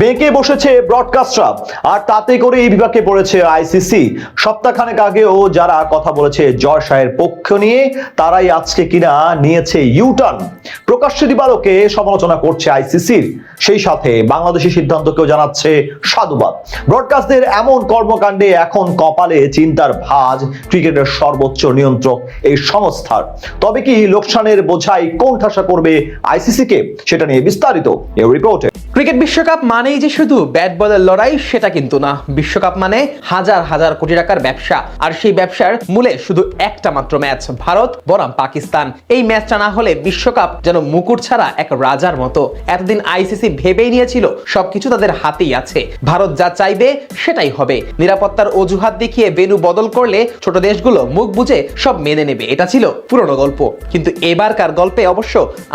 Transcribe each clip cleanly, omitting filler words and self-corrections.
বেঁকে বসেছে ব্রডকাস্টরা, আর তাতে করে এই বিভাগে পড়েছে আইসিসি। সপ্তাহখানেক আগেও যারা কথা বলেছে জয় শাহের পক্ষ নিয়ে, তারাই আজকে কিনা নিয়েছে ইউটার্ন। প্রকাশ্যে দিবালোকে সমালোচনা করছে আইসিসির, সেই সাথে বাংলাদেশি সিদ্ধান্তকেও জানাচ্ছে সাধুবাদ। ব্রডকাস্টদের এমন কর্মকাণ্ডে এখন কপালে চিন্তার ভাঁজ ক্রিকেটের সর্বোচ্চ নিয়ন্ত্রক এই সংস্থার। তবে কি লোকসানের বোঝাই কোণঠাসা করবে আইসিসিকে, সেটা নিয়ে বিস্তারিত এই রিপোর্টে। ক্রিকেট বিশ্বকাপ মানেই যে শুধু ব্যাট বলের লড়াই সেটা কিন্তু না। বিশ্বকাপ মানে হাজার হাজার কোটি টাকার ব্যবসা, আর সেই ব্যবসার মূলে শুধু একটা মাত্র ম্যাচ, ভারত বনাম পাকিস্তান। এই ম্যাচটা না হলে বিশ্বকাপ যেন মুকুট ছাড়া এক রাজার মতো। এতদিন আইসিসি ভেবেই নিয়েছিল সবকিছু তাদের হাতেই আছে, ভারত যা চাইবে সেটাই হবে। নিরাপত্তার অজুহাত দেখিয়ে ভেন্যু বদল করলে ছোট দেশগুলো মুখ বুজে সব মেনে নেবে, এটা ছিল পুরনো গল্প। কিন্তু এবারকার গল্পে অবশ্য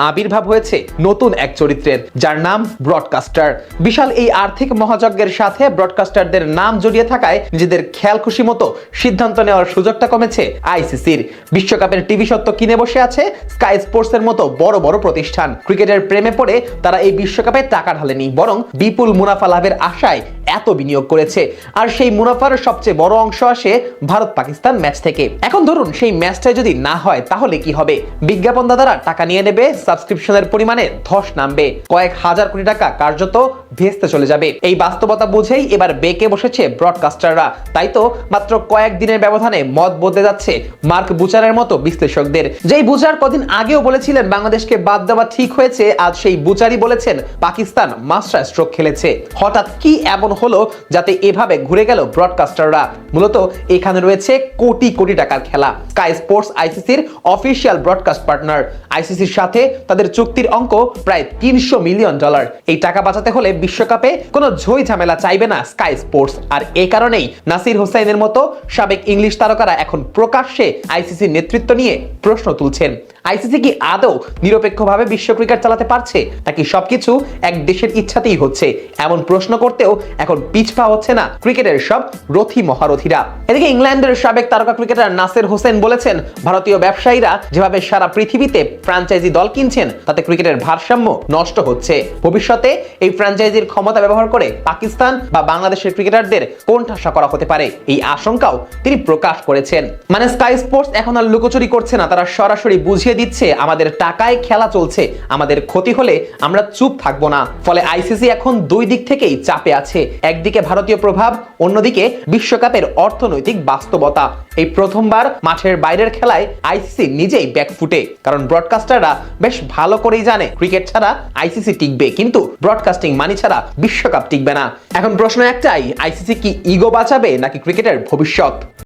আবির্ভাব হয়েছে নতুন এক চরিত্রের, যার নাম ব্রডকাস্টার। বিশাল এই আর্থিক মহাযজ্ঞের সাথে ব্রডকাস্টারদের নাম জড়িয়ে থাকায় নিজেদের খেয়াল খুশি মতো সিদ্ধান্ত নেওয়ার সুযোগটা কমেছে আইসিসির। বিশ্বকাপের টিভি সত্ত্ব কিনে বসে আছে স্কাই স্পোর্টস এর মতো বড় বড় প্রতিষ্ঠান। ক্রিকেটের প্রেমে পড়ে তারা এই বিশ্বকাপে টাকা ঢালেনি, বরং বিপুল মুনাফা লাভের আশায় এত বিনিয়োগ করেছে। আর সেই মুনাফার সবচেয়ে বড় অংশ আসে ভারত পাকিস্তান ম্যাচ থেকে। এখন ধরুন সেই ম্যাচটা যদি না হয় তাহলে কি হবে? বিজ্ঞাপন দাতারা টাকা নিয়ে নেবে, সাবস্ক্রিপশনের পরিমাণে ধস নামবে, কয়েক হাজার কোটি টাকা কার্যত ভেস্তে চলে যাবে। এই বাস্তবতা বুঝেই এবার বেঁকে বসেছে ব্রডকাস্টাররা। তাই তো মাত্র কয়েক দিনের ব্যবধানে মত বদলে যাচ্ছে মার্ক বুচারের মতো বিশ্লেষকদের। যেই বুচার কদিন আগেও বলেছিলেন বাংলাদেশকে বাদ দেওয়া ঠিক হয়েছে, আজ সেই বুচারই বলেছেন পাকিস্তান মাস্টার স্ট্রোক খেলেছে। হঠাৎ কি এমন হলো যাতে এভাবে ঘুরে গেল ব্রডকাস্টাররা? মূলত এখানে রয়েছে কোটি কোটি টাকার খেলা। স্কাই স্পোর্টস আইসিসির অফিসিয়াল ব্রডকাস্ট পার্টনার। আইসিসির সাথে তাদের চুক্তির অঙ্ক প্রায় $300 মিলিয়ন। এই টাকা বাঁচাতে হলে বিশ্বকাপে কোনো ঝই ঝামেলা চাইবে না স্কাই স্পোর্টস। আর এই কারণেই নাসির হোসাইনের মতো সাবেক ইংলিশ তারকারা এখন প্রকাশ্যে আইসিসির নেতৃত্ব নিয়ে প্রশ্ন তুলছেন। আইসিসি কি আদৌ নিরপেক্ষভাবে বিশ্ব ক্রিকেট চালাতে পারছে, নাকি সবকিছু এক দেশের ইচ্ছাতেই হচ্ছে? এমন প্রশ্ন করতেও এখন পিছপা হচ্ছে না ক্রিকেটের সব রথী মহারথীরা। এদিকে ইংল্যান্ডের সাবেক তারকা ক্রিকেটার নাসির হোসেন বলেছেন, ভারতীয় ব্যবসায়ীরা যেভাবে সারা পৃথিবীতে ফ্র্যাঞ্চাইজি দল কিনছেন তাতে ক্রিকেটের ভারসাম্য নষ্ট হচ্ছে। ভবিষ্যতে এই ফ্র্যাঞ্চাইজির ক্ষমতা ব্যবহার করে পাকিস্তান বা বাংলাদেশের ক্রিকেটারদের কোণঠাসা করা হতে পারে, এই আশঙ্কাও তিনি প্রকাশ করেছেন। মানে স্কাই স্পোর্টস এখন আর লুকোচুরি করছে না, তারা সরাসরি বুঝিয়ে দিচ্ছে আমাদের টাকায় খেলা চলছে, আমাদের ক্ষতি হলে আমরা চুপ থাকবো না। ফলে আইসিসি এখন দুই দিক থেকেই চাপে আছে, একদিকে ভারতীয় প্রভাব, অন্যদিকে বিশ্বকাপের অর্থনৈতিক বাস্তবতা। এই প্রথমবার মাঠের বাইরের খেলায় আইসিসি নিজেই ব্যাকফুটে, কারণ ব্রডকাস্টাররা বেশ ভালো করেই জানে ক্রিকেট ছাড়া আইসিসি টিকবে, কিন্তু ব্রডকাস্টিং মানি ছাড়া বিশ্বকাপ টিকবে না। এখন প্রশ্ন একটাই, আইসিসি কি ইগো বাঁচাবে নাকি ক্রিকেটের ভবিষ্যৎ?